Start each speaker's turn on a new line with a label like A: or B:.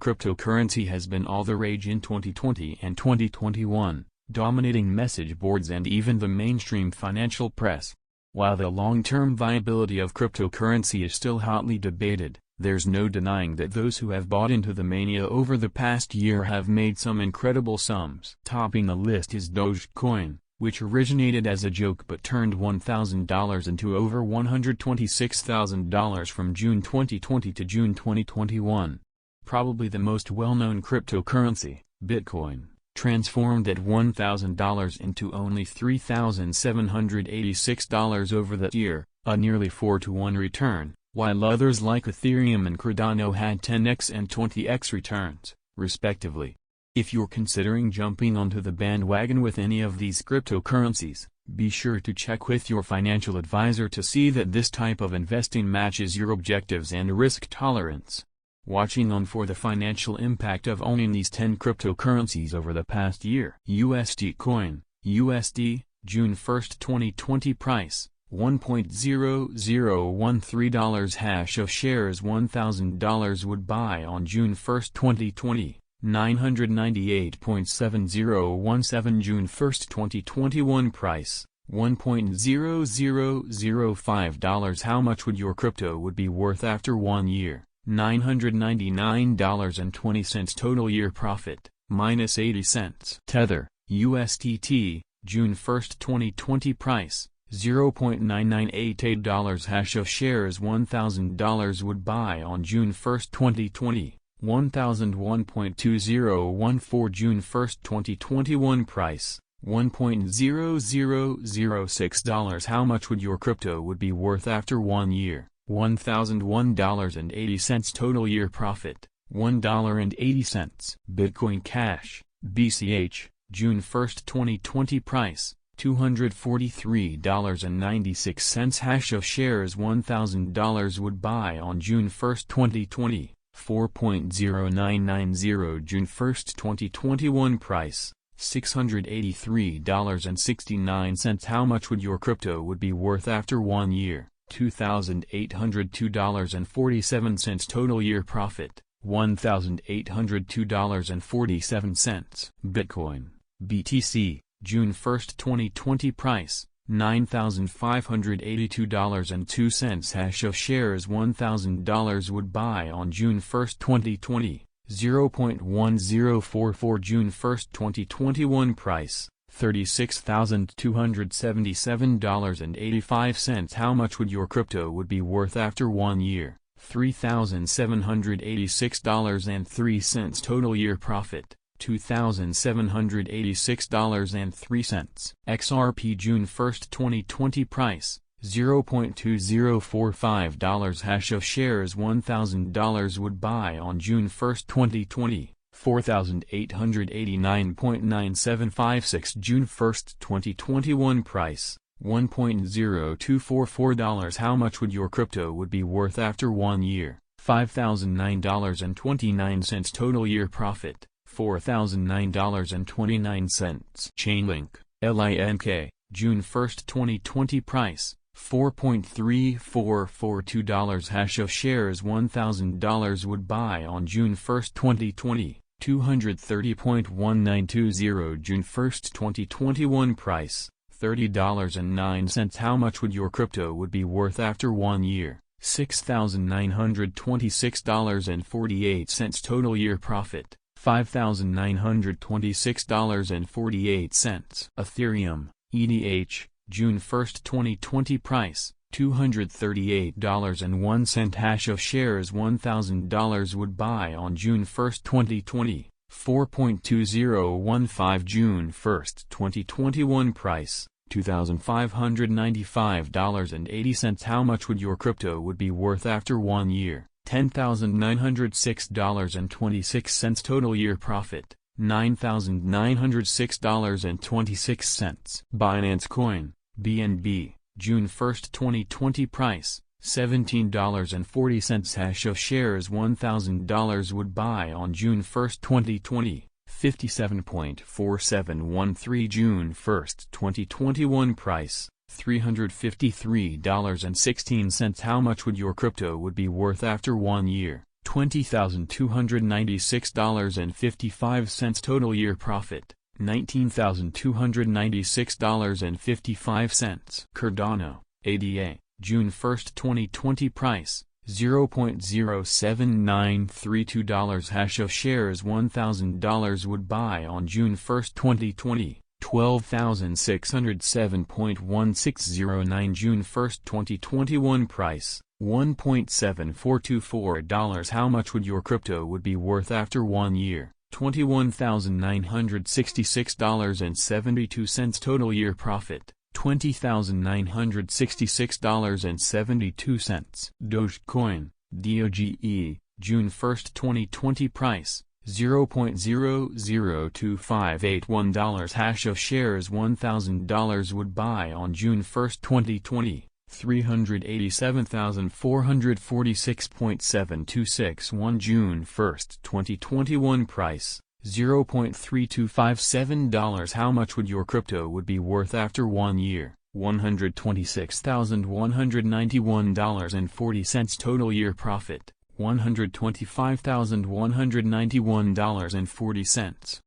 A: Cryptocurrency has been all the rage in 2020 and 2021, dominating message boards and even the mainstream financial press. While the long-term viability of cryptocurrency is still hotly debated, there's no denying that those who have bought into the mania over the past year have made some incredible sums. Topping the list is Dogecoin, which originated as a joke but turned $1,000 into over $126,000 from June 2020 to June 2021. Probably the most well-known cryptocurrency, Bitcoin, transformed at $1,000 into only $3,786 over that year, a nearly 4-to-1 return, while others like Ethereum and Cardano had 10x and 20x returns, respectively. If you're considering jumping onto the bandwagon with any of these cryptocurrencies, be sure to check with your financial advisor to see that this type of investing matches your objectives and risk tolerance. Watching on for the financial impact of owning these 10 cryptocurrencies over the past year. USD Coin, USD, June 1, 2020 price, $1.0013 hash of shares $1,000 would buy on June 1, 2020, 998.7017 June 1, 2021 price, $1.0005 How much would your crypto would be worth after 1 year? $999.20 total year profit, minus 80 cents. Tether, USDT, June 1, 2020 price, $0.9988 hash of shares $1,000 would buy on June 1, 2020, 1001.2014 June 1, 2021 price, $1.0006 How much would your crypto would be worth after 1 year? $1,001.80 total year profit, $1.80. Bitcoin Cash, BCH, June 1, 2020 price, $243.96 hash of shares $1,000 would buy on June 1, 2020, 4.0990 June 1, 2021 price, $683.69 How much would your crypto would be worth after 1 year? $2,802.47 total year profit, $1,802.47. Bitcoin, BTC, June 1, 2020 price, $9,582.02 hash of shares $1,000 would buy on June 1, 2020, 0.1044 June 1, 2021 price, $36,277.85 How much would your crypto would be worth after 1 year? $3,786.03 total year profit, $2,786.03. XRP June 1, 2020 price, $0.2045 hash of shares $1,000 would buy on June 1, 2020. 4,889.9756 June 1, 2021 price, $1.0244 How much would your crypto would be worth after 1 year? $5,009.29 total year profit, $4,009.29. Chainlink, LINK, June 1, 2020 price, $4.3442 hash of shares $1,000 would buy on June 1, 2020. 230.1920 June 1, 2021 price, $30.09 How much would your crypto would be worth after 1 year? $6,926.48 total year profit, $5,926.48. Ethereum, ETH, June 1, 2020 price, $238.01 hash of shares $1,000 would buy on June 1, 2020, 4.2015 June 1, 2021 price, $2,595.80 How much would your crypto would be worth after 1 year? $10,906.26 total year profit, $9,906.26. Binance Coin, BNB, June 1, 2020 price, $17.40 hash of shares $1,000 would buy on June 1, 2020, 57.4713 June 1, 2021 price, $353.16 How much would your crypto would be worth after 1 year? $20,296.55 total year profit, $19,296.55. Cardano, ADA, June 1, 2020 price, $0.07932 hash of shares $1,000 would buy on June 1, 2020, 12,607.1609 June 1, 2021 price, $1.7424. How much would your crypto would be worth after 1 year? $21,966.72 total year profit, $20,966.72. Dogecoin, DOGE, June 1, 2020 price, $0.002581 hash of shares $1,000 would buy on June 1, 2020, 387,446.7261 June 1, 2021 price, $0.3257. How much would your crypto would be worth after 1 year? $126,191.40 total year profit, $125,191.40.